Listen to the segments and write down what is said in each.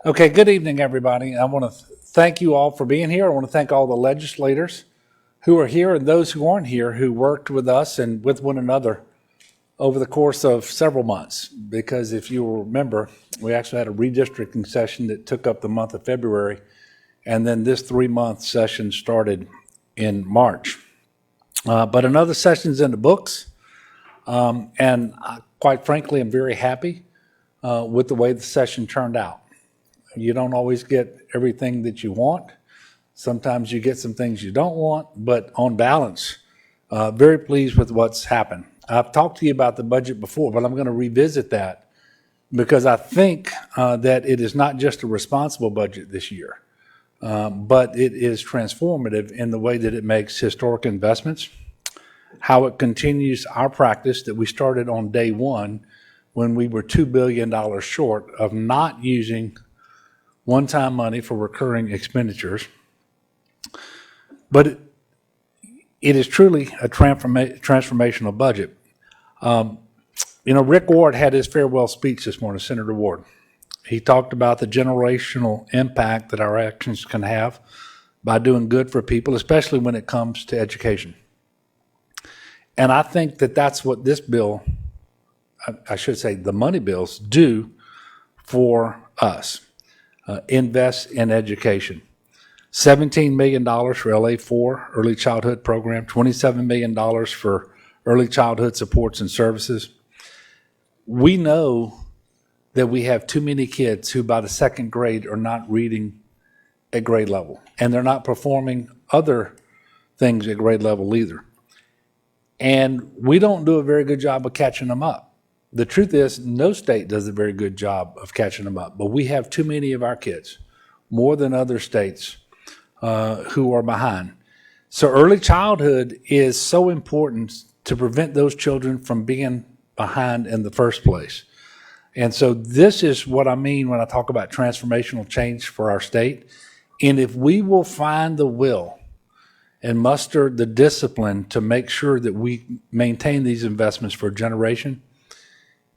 Okay, good evening, everybody. I want to thank you all for being here. I want to thank all the legislators who are here and those who aren't here who worked with us and with one another over the course of several months. Because if you will remember, we actually had a redistricting session that took up the month of February, and then this 3-month session started in March. But another session's in the books, and quite frankly, I'm very happy with the way the session turned out. You don't always get everything that you want. Sometimes you get some things you don't want, but on balance, very pleased with what's happened. I've talked to you about the budget before, but I'm going to revisit that because I think that it is not just a responsible budget this year, but it is transformative in the way that it makes historic investments, how it continues our practice that we started on day one when we were $2 billion short of not using one-time money for recurring expenditures. But it is truly a transformational budget. Rick Ward had his farewell speech this morning, Senator Ward. He talked about the generational impact that our actions can have by doing good for people, especially when it comes to education. And I think that that's what this bill, I should say the money bills, do for us. Invest in education. $17 million for LA4 early childhood program, $27 million for early childhood supports and services. We know that we have too many kids who by the second grade are not reading at grade level, and they're not performing other things at grade level either. And we don't do a very good job of catching them up. The truth is, no state does a very good job of catching them up, but we have too many of our kids, more than other states, who are behind. So early childhood is so important to prevent those children from being behind in the first place. And so this is what I mean when I talk about transformational change for our state. And if we will find the will and muster the discipline to make sure that we maintain these investments for a generation,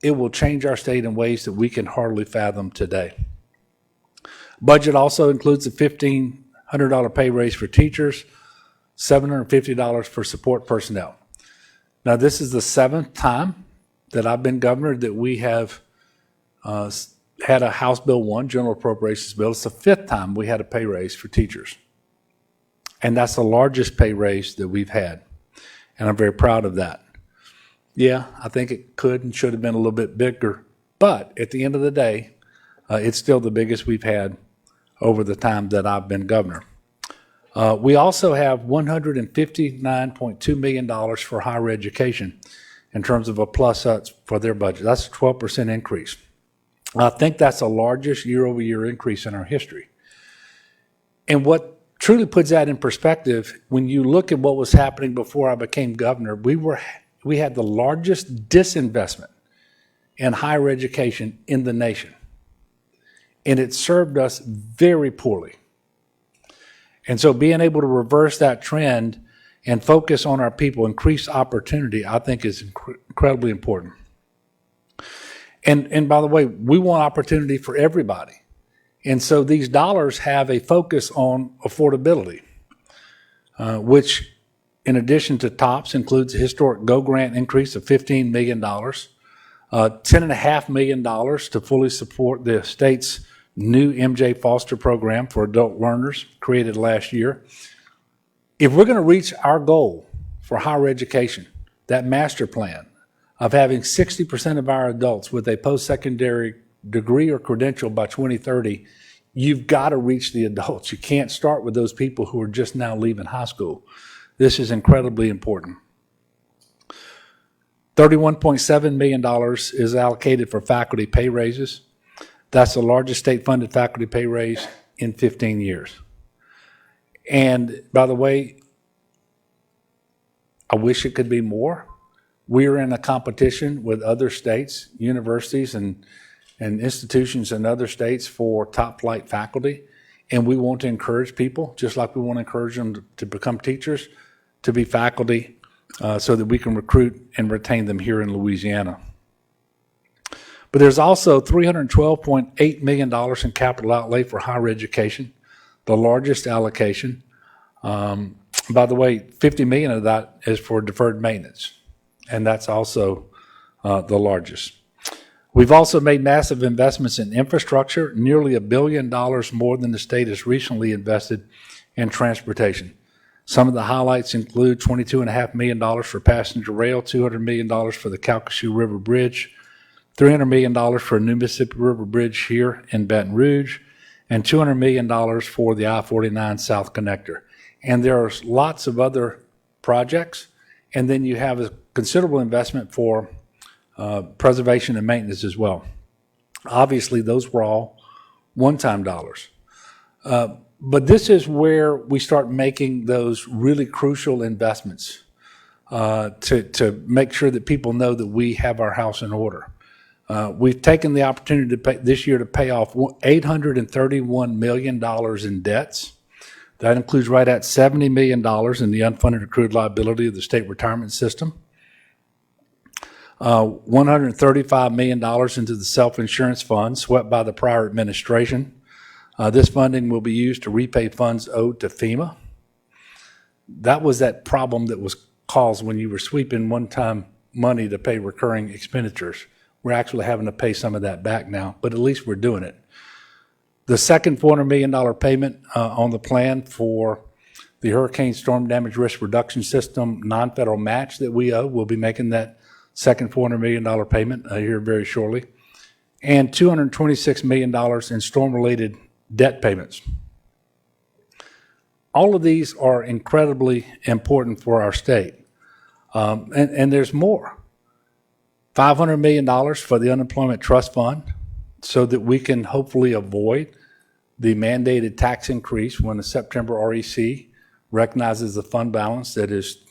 it will change our state in ways that we can hardly fathom today. Budget also includes a $1,500 pay raise for teachers, $750 for support personnel. Now, this is the 7th time that I've been governor that we have had a House Bill 1 general appropriations bill. It's the 5th time we had a pay raise for teachers. And that's the largest pay raise that we've had. And I'm very proud of that. Yeah, I think it could and should have been a little bit bigger, but at the end of the day, it's still the biggest we've had over the time that I've been governor. We also have $159.2 million for higher education in terms of a plus for their budget. That's a 12% increase. I think that's the largest year-over-year increase in our history. And what truly puts that in perspective, when you look at what was happening before I became governor, we had the largest disinvestment in higher education in the nation. And it served us very poorly. And so being able to reverse that trend and focus on our people, increase opportunity, I think is incredibly important. And by the way, we want opportunity for everybody. And so these dollars have a focus on affordability, which in addition to TOPS, includes a historic GO grant increase of $15 million, $10.5 million to fully support the state's new MJ Foster program for adult learners created last year. If we're going to reach our goal for higher education, that master plan of having 60% of our adults with a post-secondary degree or credential by 2030, you've got to reach the adults. You can't start with those people who are just now leaving high school. This is incredibly important. $31.7 million is allocated for faculty pay raises. That's the largest state-funded faculty pay raise in 15 years. And by the way, I wish it could be more. We're in a competition with other states, universities, and institutions in other states for top-flight faculty. And we want to encourage people, just like we want to encourage them to become teachers, to be faculty so that we can recruit and retain them here in Louisiana. But there's also $312.8 million in capital outlay for higher education, the largest allocation. By the way, $50 million of that is for deferred maintenance, and that's also the largest. We've also made massive investments in infrastructure, nearly $1 billion more than the state has recently invested in transportation. Some of the highlights include $22.5 million for passenger rail, $200 million for the Calcasieu River Bridge, $300 million for a new Mississippi River Bridge here in Baton Rouge, and $200 million for the I-49 South Connector. And there are lots of other projects, and then you have a considerable investment for preservation and maintenance as well. Obviously, those were all one-time dollars. But this is where we start making those really crucial investments to make sure that people know that we have our house in order. We've taken the opportunity this year to pay off $831 million in debts. That includes right at $70 million in the unfunded accrued liability of the state retirement system, $135 million into the self-insurance fund swept by the prior administration. This funding will be used to repay funds owed to FEMA. That was that problem that was caused when you were sweeping one-time money to pay recurring expenditures. We're actually having to pay some of that back now, but at least we're doing it. The second $400 million payment on the plan for the Hurricane Storm Damage Risk Reduction System non-federal match that we owe, we'll be making that second $400 million payment here very shortly, and $226 million in storm-related debt payments. All of these are incredibly important for our state, and there's more. $500 million for the Unemployment Trust Fund so that we can hopefully avoid the mandated tax increase when the September REC recognizes the fund balance that is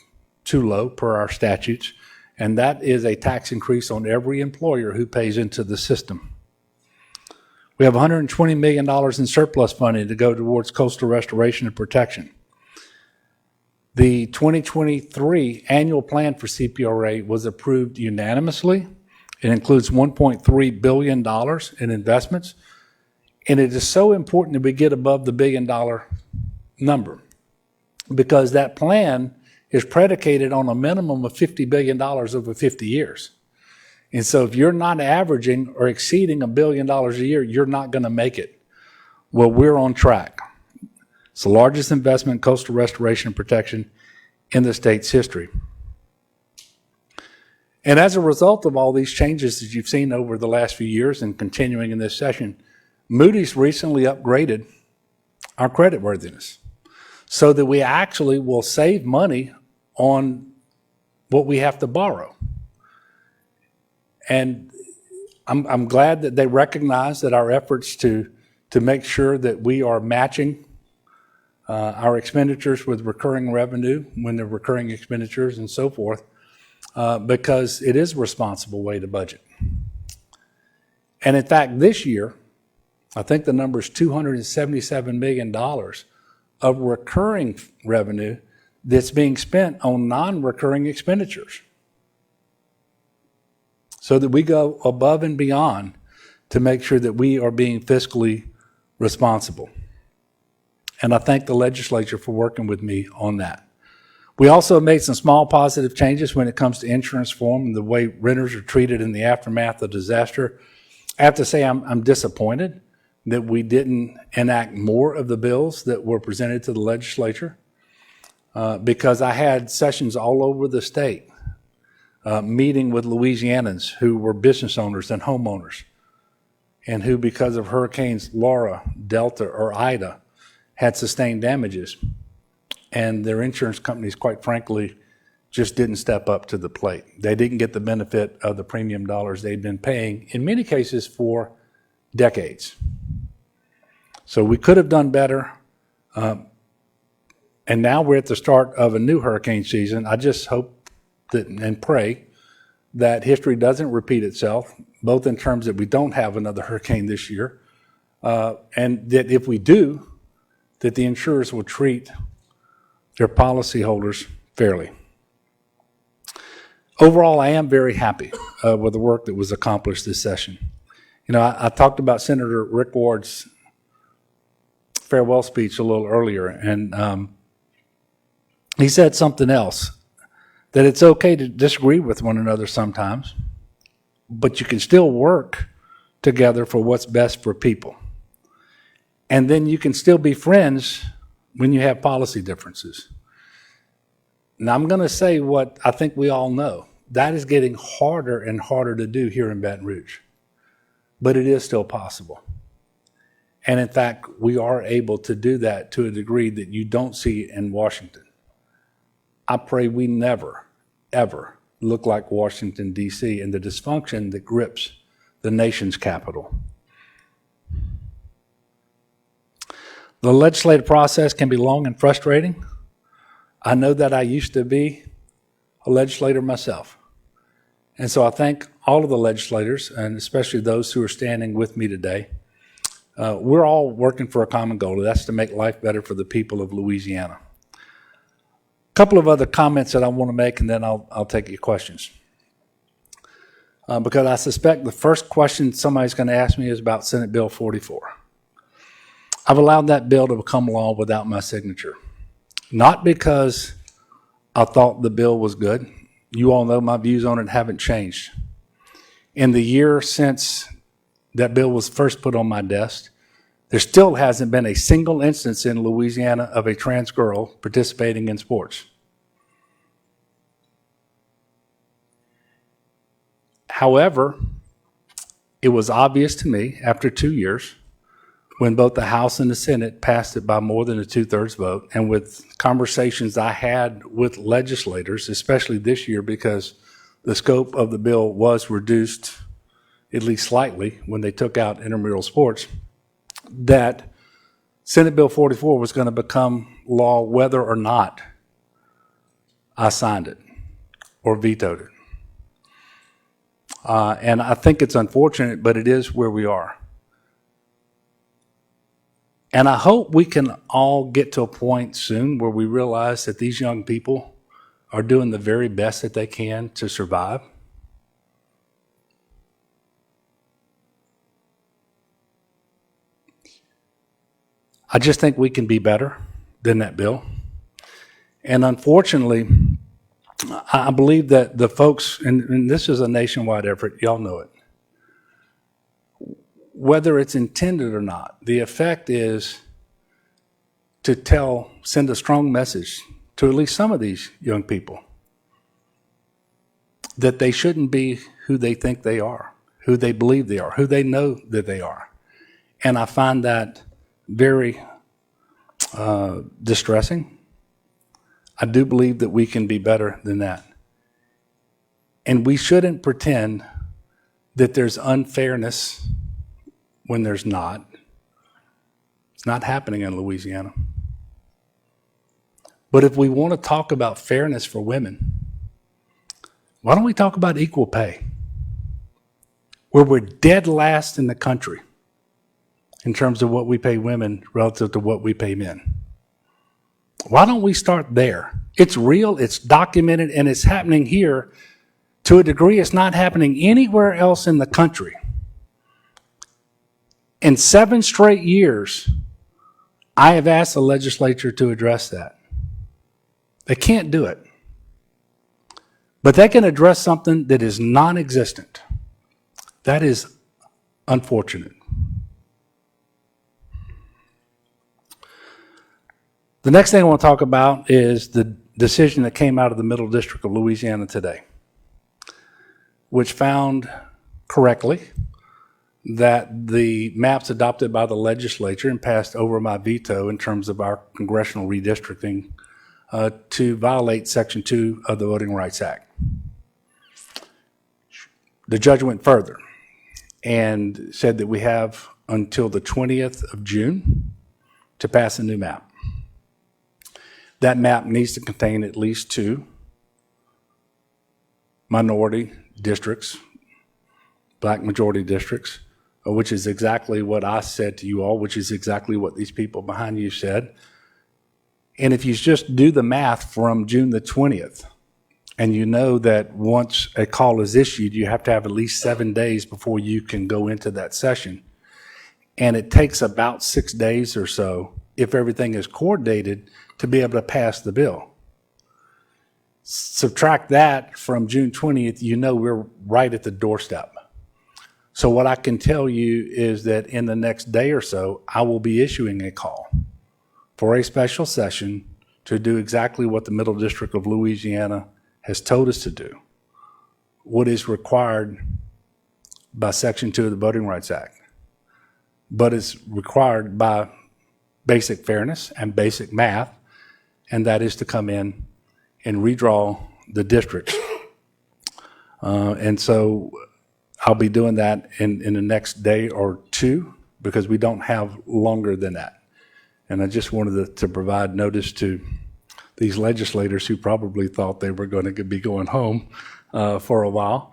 too low per our statutes, and that is a tax increase on every employer who pays into the system. We have $120 million in surplus funding to go towards coastal restoration and protection. The 2023 annual plan for CPRA was approved unanimously. It includes $1.3 billion in investments, and it is so important that we get above the $1 billion number because that plan is predicated on a minimum of $50 billion over 50 years. And so if you're not averaging or exceeding $1 billion a year, you're not going to make it. Well, we're on track. It's the largest investment in coastal restoration and protection in the state's history. And as a result of all these changes that you've seen over the last few years and continuing in this session, Moody's recently upgraded our creditworthiness so that we actually will save money on what we have to borrow. And I'm glad that they recognize that our efforts to make sure that we are matching our expenditures with recurring revenue when they're recurring expenditures and so forth, because it is a responsible way to budget. And in fact, this year, I think the number is $277 million of recurring revenue that's being spent on non-recurring expenditures, so that we go above and beyond to make sure that we are being fiscally responsible. And I thank the legislature for working with me on that. We also made some small positive changes when it comes to insurance reform and the way renters are treated in the aftermath of disaster. I have to say I'm disappointed that we didn't enact more of the bills that were presented to the legislature because I had sessions all over the state meeting with Louisianans who were business owners and homeowners and who, because of hurricanes Laura, Delta, or Ida, had sustained damages. And their insurance companies, quite frankly, just didn't step up to the plate. They didn't get the benefit of the premium dollars they'd been paying, in many cases, for decades. So we could have done better. And now we're at the start of a new hurricane season. I just hope that and pray that history doesn't repeat itself, both in terms that we don't have another hurricane this year, and that if we do, that the insurers will treat their policyholders fairly. Overall, I am very happy with the work that was accomplished this session. You know, I talked about Senator Rick Ward's farewell speech a little earlier, and he said something else, that it's okay to disagree with one another sometimes, but you can still work together for what's best for people. And then you can still be friends when you have policy differences. Now, I'm going to say what I think we all know. That is getting harder and harder to do here in Baton Rouge. But it is still possible. And in fact, we are able to do that to a degree that you don't see in Washington. I pray we never, ever look like Washington, D.C. and the dysfunction that grips the nation's capital. The legislative process can be long and frustrating. I know that I used to be a legislator myself. And so I thank all of the legislators, and especially those who are standing with me today. We're all working for a common goal. That's to make life better for the people of Louisiana. A couple of other comments that I want to make, and then I'll take your questions. Because I suspect the first question somebody's going to ask me is about Senate Bill 44. I've allowed that bill to become law without my signature. Not because I thought the bill was good. You all know my views on it haven't changed. In the year since that bill was first put on my desk, there still hasn't been a single instance in Louisiana of a trans girl participating in sports. However, it was obvious to me after 2 years, when both the House and the Senate passed it by more than a 2/3 vote, and with conversations I had with legislators, especially this year because the scope of the bill was reduced at least slightly when they took out intramural sports, that Senate Bill 44 was going to become law whether or not I signed it or vetoed it. And I think it's unfortunate, but it is where we are. And I hope we can all get to a point soon where we realize that these young people are doing the very best that they can to survive. I just think we can be better than that bill. And unfortunately, I believe that the folks, and this is a nationwide effort, y'all know it, whether it's intended or not, the effect is to send a strong message to at least some of these young people that they shouldn't be who they think they are, who they believe they are, who they know that they are. And I find that very distressing. I do believe that we can be better than that. And we shouldn't pretend that there's unfairness when there's not. It's not happening in Louisiana. But if we want to talk about fairness for women, why don't we talk about equal pay? Where we're dead last in the country in terms of what we pay women relative to what we pay men. Why don't we start there? It's real, it's documented, and it's happening here to a degree it's not happening anywhere else in the country. In 7 straight years, I have asked the legislature to address that. They can't do it. But they can address something that is non-existent. That is unfortunate. The next thing I want to talk about is the decision that came out of the Middle District of Louisiana today, which found correctly that the maps adopted by the legislature and passed over my veto in terms of our congressional redistricting to violate Section 2 of the Voting Rights Act. The judge went further and said that we have until the 20th of June to pass a new map. That map needs to contain at least 2 minority districts, black majority districts, which is exactly what I said to you all, which is exactly what these people behind you said. And if you just do the math from June the 20th And you know that once a call is issued, you have to have at least 7 days before you can go into that session. And it takes about 6 days or so, if everything is coordinated, to be able to pass the bill. Subtract that from June 20th, you know we're right at the doorstep. So what I can tell you is that in the next day or so, I will be issuing a call for a special session to do exactly what the Middle District of Louisiana has told us to do, what is required by Section 2 of the Voting Rights Act, but it's required by basic fairness and basic math, and that is to come in and redraw the districts. And so I'll be doing that in the next day or two, because we don't have longer than that. And I just wanted to provide notice to these legislators who probably thought they were going to be going home for a while,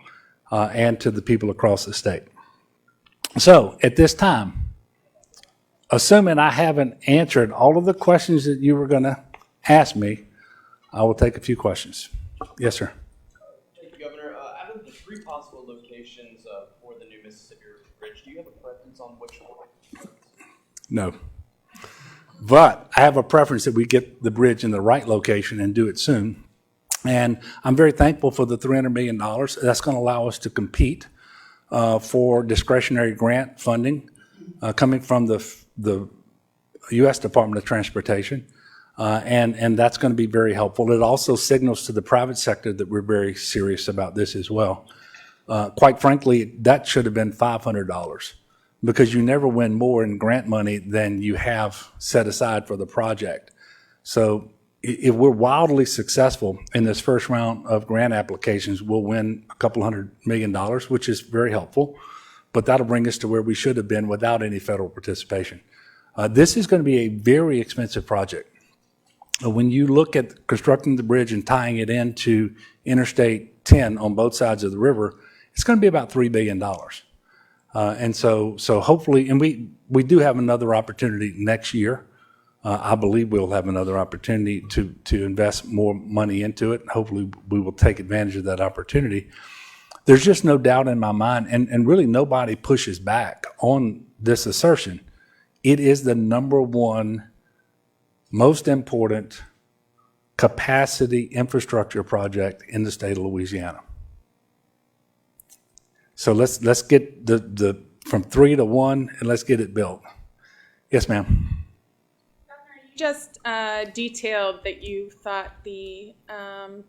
and to the people across the state. So at this time, assuming I haven't answered all of the questions that you were going to ask me, I will take a few questions. Yes, sir. Thank you, Governor. Out of the 3 possible locations for the new Mississippi River Bridge, do you have a preference on which one? No. But I have a preference that we get the bridge in the right location and do it soon. And I'm very thankful for the $300 million. That's going to allow us to compete for discretionary grant funding coming from the U.S. Department of Transportation. And that's going to be very helpful. It also signals to the private sector that we're very serious about this as well. Quite frankly, that should have been $500, because you never win more in grant money than you have set aside for the project. So if we're wildly successful in this first round of grant applications, we'll win a couple $100 million, which is very helpful, but that'll bring us to where we should have been without any federal participation. This is going to be a very expensive project. When you look at constructing the bridge and tying it into Interstate 10 on both sides of the river, it's going to be about $3 billion. And so hopefully, and we do have another opportunity next year. I believe we'll have another opportunity to invest more money into it. Hopefully we will take advantage of that opportunity. There's just no doubt in my mind, and really nobody pushes back on this assertion. It is the number one most important capacity infrastructure project in the state of Louisiana. So let's get the from 3 to 1, and let's get it built. Yes, ma'am. Governor, you just detailed that you thought the ban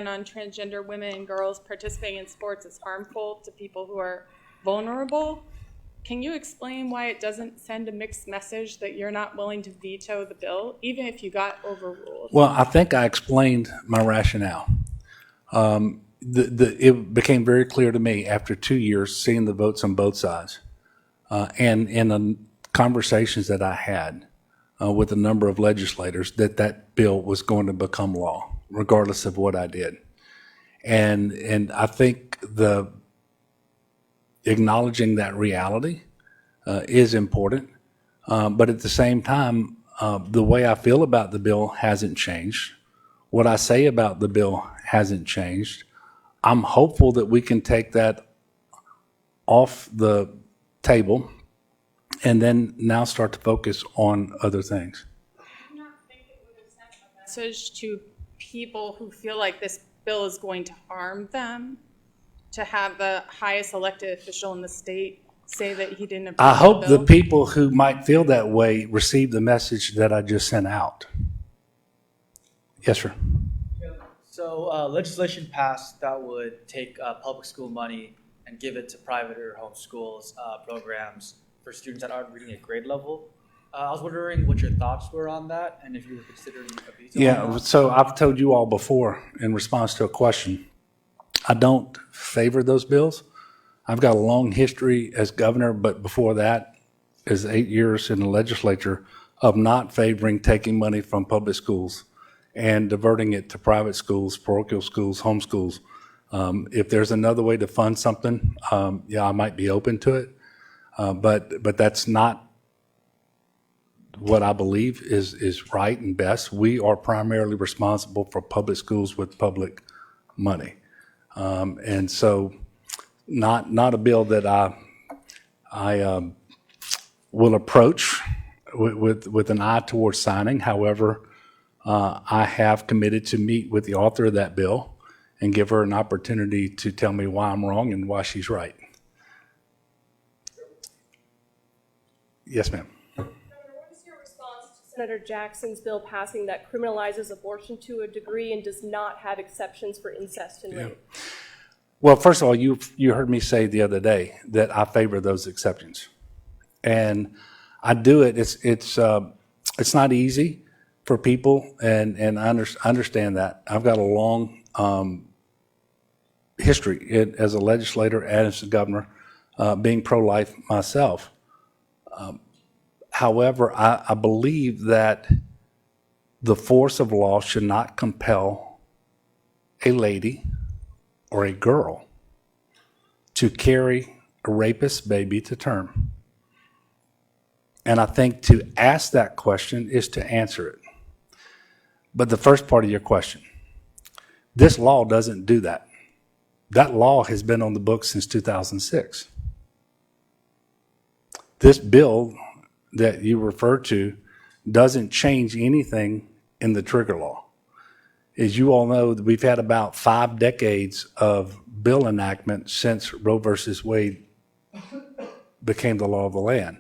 on transgender women and girls participating in sports is harmful to people who are vulnerable. Can you explain why it doesn't send a mixed message that you're not willing to veto the bill, even if you got overruled? Well, I think I explained my rationale. It became very clear to me after 2 years seeing the votes on both sides, and in the conversations that I had with a number of legislators, that bill was going to become law, regardless of what I did. And I think acknowledging that reality is important, but at the same time, the way I feel about the bill hasn't changed. What I say about the bill hasn't changed. I'm hopeful that we can take that off the table and then now start to focus on other things. Do you not think it would have sent a message to people who feel like this bill is going to harm them to have the highest elected official in the state say that he didn't approve I hope the bill? the people who might feel that way receive the message that I just sent out. Yes, sir. So legislation passed that would take public school money and give it to private or home schools programs for students that aren't reading at grade level. I was wondering what your thoughts were on that, and if you were considering a veto. Yeah, so I've told you all before in response to a question, I don't favor those bills. I've got a long history as governor, but before that, as 8 years in the legislature, of not favoring taking money from public schools and diverting it to private schools, parochial schools, home schools. If there's another way to fund something, yeah, I might be open to it. But that's not what I believe is right and best. We are primarily responsible for public schools with public money. And so not a bill that I will approach with an eye towards signing. However, I have committed to meet with the author of that bill and give her an opportunity to tell me why I'm wrong and why she's right. Yes, ma'am. Governor, what is your response to Senator Jackson's bill passing that criminalizes abortion to a degree and does not have exceptions for incest and rape? Well, first of all, you heard me say the other day that I favor those exceptions, and I do it. It's not easy for people, and I understand that. I've got a long history as a legislator and as a governor, being pro-life myself. However, I believe that the force of law should not compel a lady or a girl to carry a rapist baby to term. And I think to ask that question is to answer it. But the first part of your question, this law doesn't do that. That law has been on the books since 2006. This bill that you refer to doesn't change anything in the trigger law. As you all know, we've had about 5 decades of bill enactment since Roe versus Wade became the law of the land.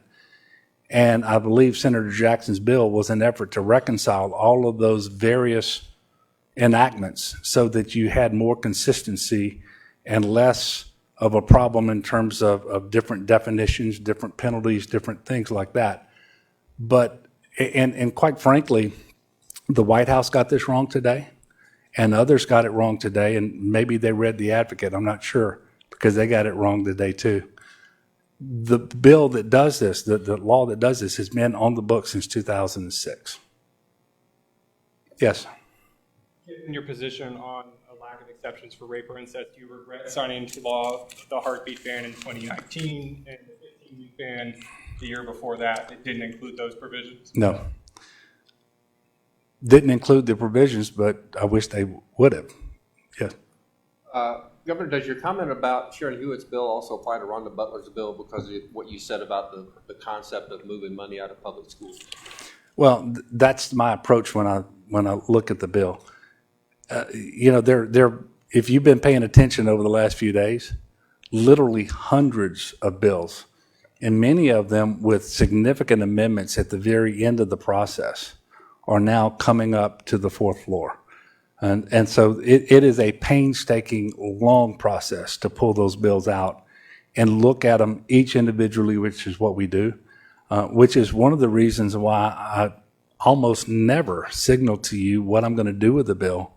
And I believe Senator Jackson's bill was an effort to reconcile all of those various enactments so that you had more consistency and less of a problem in terms of different definitions, different penalties, different things like that. But, and quite frankly, the White House got this wrong today, and others got it wrong today, and maybe they read The Advocate, I'm not sure, because they got it wrong today too. The bill that does this, the law that does this, has been on the books since 2006. Yes? Given your position on a lack of exceptions for rape or incest, do you regret signing into law the heartbeat ban in 2019 and the 15-week ban the year before that? It didn't include those provisions? No. Didn't include the provisions, but I wish they would have. Yes. Governor, does your comment about Sharon Hewitt's bill also apply to Rhonda Butler's bill because of what you said about the concept of moving money out of public schools? Well, that's my approach when I look at the bill. You know, if you've been paying attention over the last few days, literally hundreds of bills, and many of them with significant amendments at the very end of the process, are now coming up to the fourth floor. And so it is a painstaking, long process to pull those bills out and look at them each individually, which is what we do, which is one of the reasons why I almost never signal to you what I'm going to do with the bill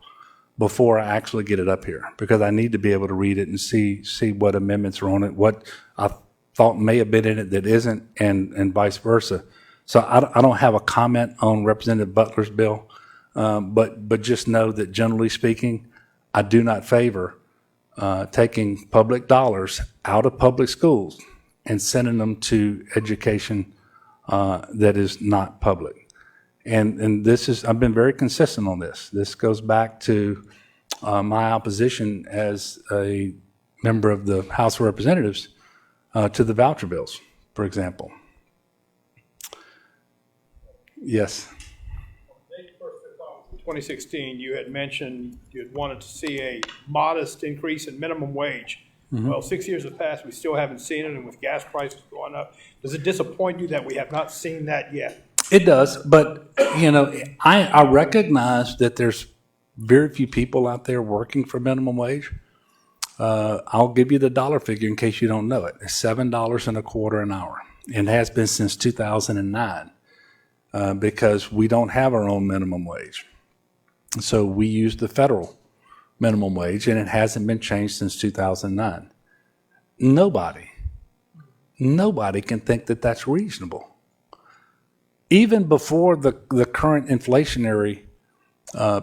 before I actually get it up here, because I need to be able to read it and see what amendments are on it, what I thought may have been in it that isn't, and vice versa. So I don't have a comment on Representative Butler's bill. But just know that generally speaking, I do not favor taking public dollars out of public schools and sending them to education that is not public. And this is, I've been very consistent on this. This goes back to my opposition as a member of the House of Representatives to the voucher bills, for example. Yes. 2016, you had mentioned you had wanted to see a modest increase in minimum wage. Mm-hmm. Well, 6 years have passed, we still haven't seen it, and with gas prices going up, does it disappoint you that we have not seen that yet? It does, but you know, I recognize that there's very few people out there working for minimum wage. I'll give you the dollar figure in case you don't know it. It's $7.25 an hour, and has been since 2009 because we don't have our own minimum wage. So we use the federal minimum wage, and it hasn't been changed since 2009. Nobody can think that that's reasonable. Even before the current inflationary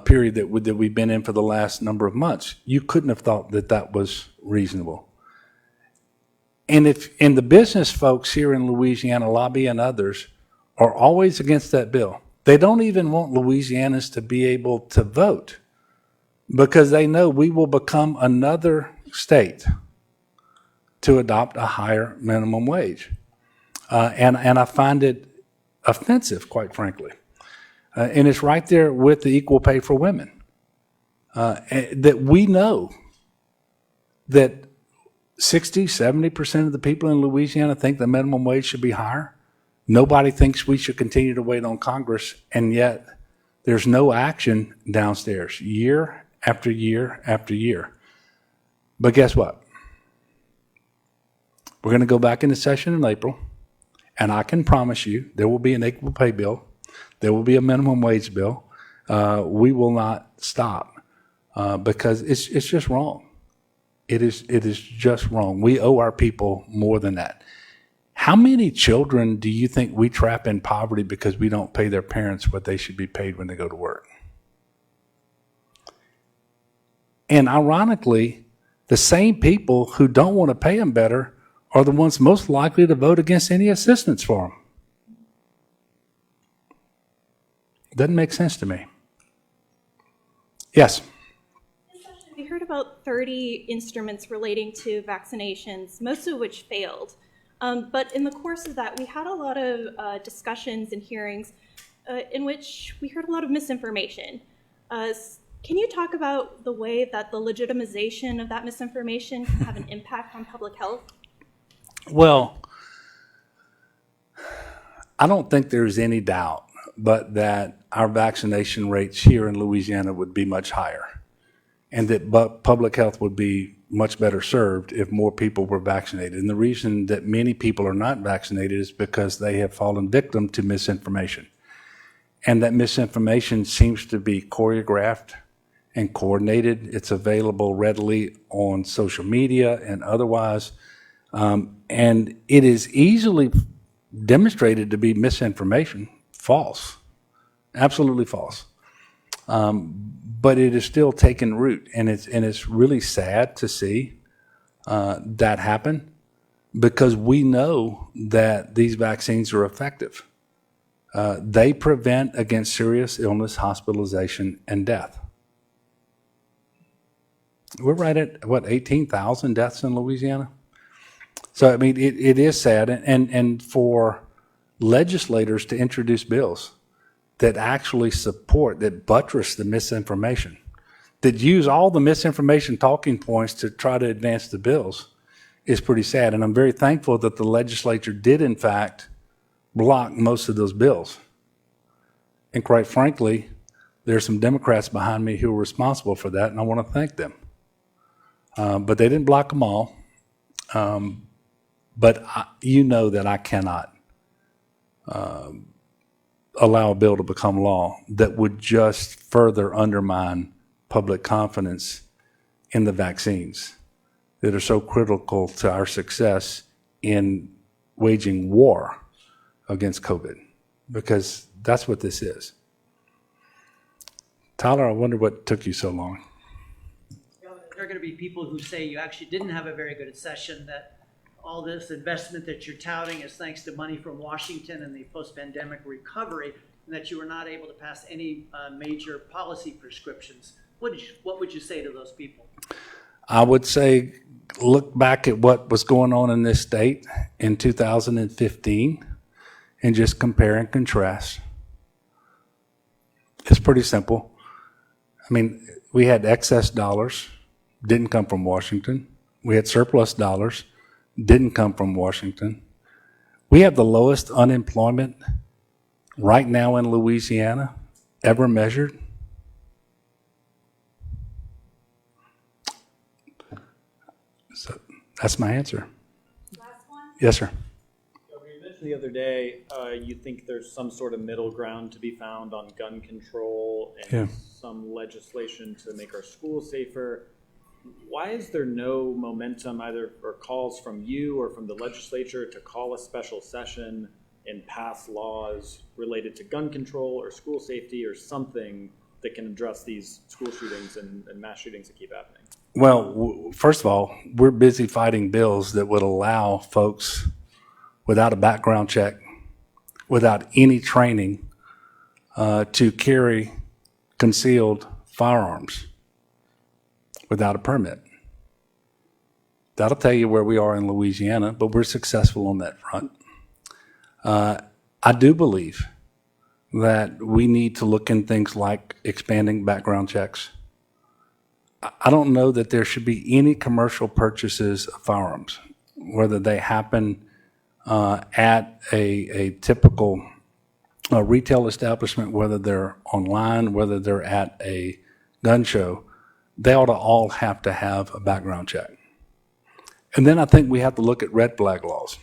period that we've been in for the last number of months, you couldn't have thought that that was reasonable. And the business folks here in Louisiana Lobby and others are always against that bill. They don't even want Louisianans to be able to vote because they know we will become another state to adopt a higher minimum wage. And I find it offensive, quite frankly. And it's right there with the equal pay for women. That we know that 60, 70% of the people in Louisiana think the minimum wage should be higher. Nobody thinks we should continue to wait on Congress, and yet there's no action downstairs year after year after year. But guess what? We're going to go back into session in April, and I can promise you there will be an equal pay bill. There will be a minimum wage bill. We will not stop because it's just wrong. It is just wrong. We owe our people more than that. How many children do you think we trap in poverty because we don't pay their parents what they should be paid when they go to work? And ironically, the same people who don't want to pay them better are the ones most likely to vote against any assistance for them. Doesn't make sense to me. Yes. We heard about 30 instruments relating to vaccinations, most of which failed. But in the course of that, we had a lot of discussions and hearings in which we heard a lot of misinformation. Can you talk about the way that the legitimization of that misinformation can have an impact on public health? Well, I don't think there's any doubt but that our vaccination rates here in Louisiana would be much higher, and that public health would be much better served if more people were vaccinated. And the reason that many people are not vaccinated is because they have fallen victim to misinformation. And that misinformation seems to be choreographed and coordinated. It's available readily on social media and otherwise. And it is easily demonstrated to be misinformation, false, absolutely false. But it is still taking root, and it's really sad to see that happen because we know that these vaccines are effective. They prevent against serious illness, hospitalization, and death. We're right at, 18,000 deaths in Louisiana? So, I mean, it is sad, and for legislators to introduce bills that actually support, that buttress the misinformation, that use all the misinformation talking points to try to advance the bills is pretty sad. And I'm very thankful that the legislature did, in fact, block most of those bills. And quite frankly, there's some Democrats behind me who are responsible for that, and I want to thank them. But they didn't block them all. But you know that I cannot allow a bill to become law that would just further undermine public confidence in the vaccines that are so critical to our success in waging war against COVID, because that's what this is. Tyler, I wonder what took you so long. There are going to be people who say you actually didn't have a very good session, that all this investment that you're touting is thanks to money from Washington and the post-pandemic recovery, and that you were not able to pass any major policy prescriptions. What would you say to those people? I would say look back at what was going on in this state in 2015 and just compare and contrast. It's pretty simple. I mean, we had excess dollars, didn't come from Washington. We had surplus dollars, didn't come from Washington. We have the lowest unemployment right now in Louisiana ever measured. So that's my answer. Last one. Yes, sir. You mentioned the other day you think there's some sort of middle ground to be found on gun control and some legislation to make our schools safer. Why is there no momentum either or calls from you or from the legislature to call a special session and pass laws related to gun control or school safety or something that can address these school shootings and mass shootings that keep happening? Well, first of all, we're busy fighting bills that would allow folks without a background check without any training to carry concealed firearms without a permit. That'll tell you where we are in Louisiana, but we're successful on that front. I do believe that we need to look in things like expanding background checks. I don't know that there should be any commercial purchases of firearms, whether they happen at a typical retail establishment, whether they're online, whether they're at a gun show. They ought to all have to have a background check. And then I think we have to look at red flag laws.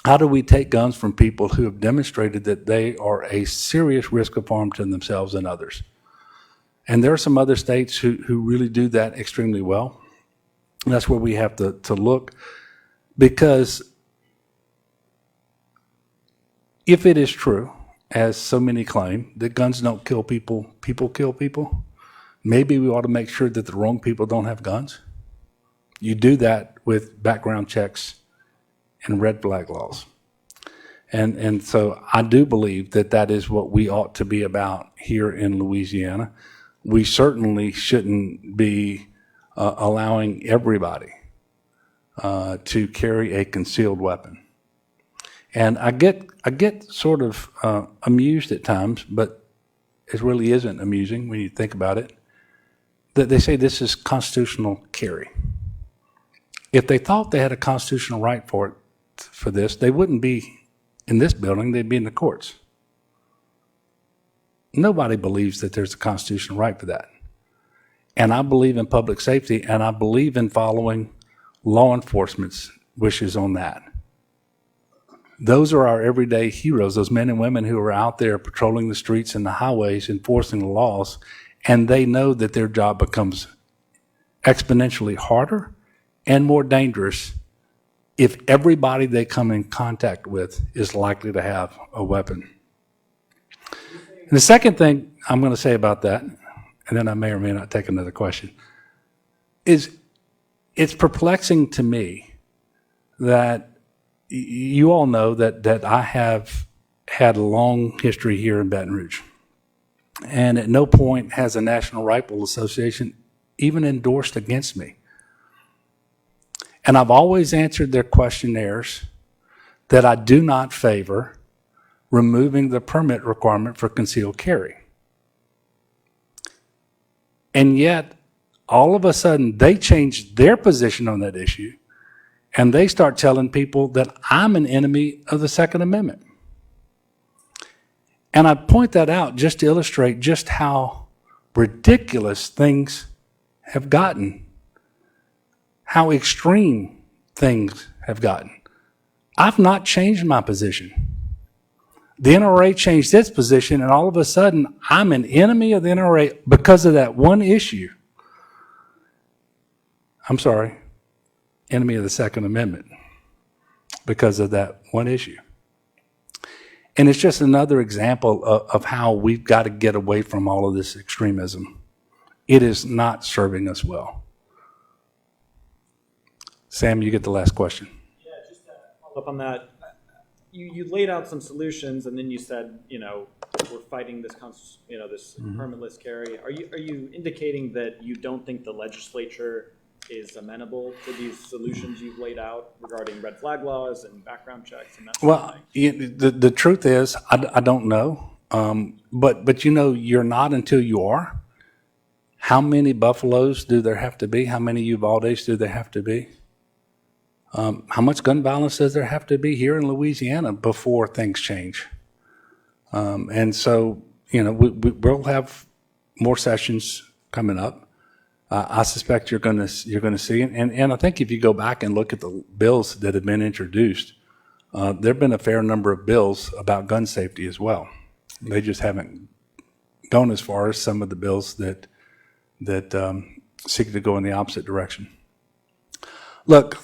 How do we take guns from people who have demonstrated that they are a serious risk of harm to themselves and others? And there are some other states who really do that extremely well. And that's where we have to look, because if it is true, as so many claim, that guns don't kill people, people kill people, maybe we ought to make sure that the wrong people don't have guns. You do that with background checks and red flag laws. And so I do believe that that is what we ought to be about here in Louisiana. We certainly shouldn't be allowing everybody to carry a concealed weapon. And I get sort of amused at times, but it really isn't amusing when you think about it, that they say this is constitutional carry. If they thought they had a constitutional right for this, they wouldn't be in this building, they'd be in the courts. Nobody believes that there's a constitutional right for that. And I believe in public safety, and I believe in following law enforcement's wishes on that. Those are our everyday heroes, those men and women who are out there patrolling the streets and the highways, enforcing the laws, and they know that their job becomes exponentially harder and more dangerous if everybody they come in contact with is likely to have a weapon. And the second thing I'm going to say about that, and then I may or may not take another question, is it's perplexing to me that you all know that I have had a long history here in Baton Rouge. And at no point has the National Rifle Association even endorsed against me. And I've always answered their questionnaires that I do not favor removing the permit requirement for concealed carry. And yet, all of a sudden, they changed their position on that issue, and they start telling people that I'm an enemy of the Second Amendment. And I point that out just to illustrate just how ridiculous things have gotten, how extreme things have gotten. I've not changed my position. The NRA changed its position, and all of a sudden, I'm an enemy of the NRA because of that one issue. I'm sorry, enemy of the Second Amendment because of that one issue. And it's just another example of how we've got to get away from all of this extremism. It is not serving us well. Sam, you get the last question. Yeah, just to follow up on that, you laid out some solutions, and then you said, we're fighting this, this permitless carry. Are you indicating that you don't think the legislature is amenable to these solutions you've laid out regarding red flag laws and background checks and that sort of thing? The truth is, I don't know. But you're not until you are. How many Buffaloes do there have to be? How many Uvaldes do there have to be? How much gun violence does there have to be here in Louisiana before things change? And so, we'll have more sessions coming up. I suspect you're going to see it. And I think if you go back and look at the bills that have been introduced, there have been a fair number of bills about gun safety as well. They just haven't gone as far as some of the bills that seek to go in the opposite direction. Look,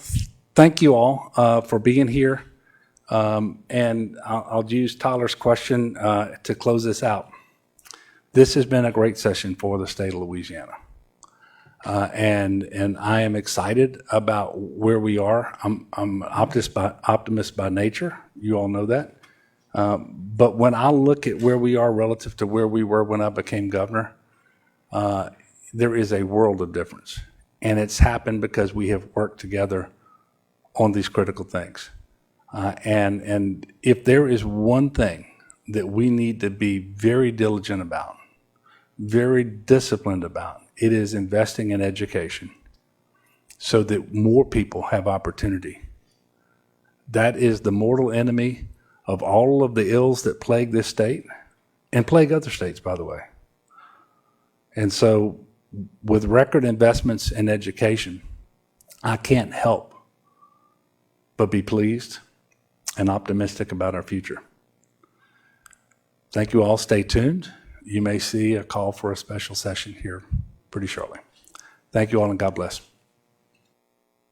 thank you all for being here. And I'll use Tyler's question to close this out. This has been a great session for the state of Louisiana. And I am excited about where we are. I'm optimist by nature. You all know that. But when I look at where we are relative to where we were when I became governor, there is a world of difference. And it's happened because we have worked together on these critical things. And if there is one thing that we need to be very diligent about, very disciplined about, it is investing in education so that more people have opportunity. That is the mortal enemy of all of the ills that plague this state and plague other states, by the way. And so with record investments in education, I can't help but be pleased and optimistic about our future. Thank you all. Stay tuned. You may see a call for a special session here pretty shortly. Thank you all, and God bless.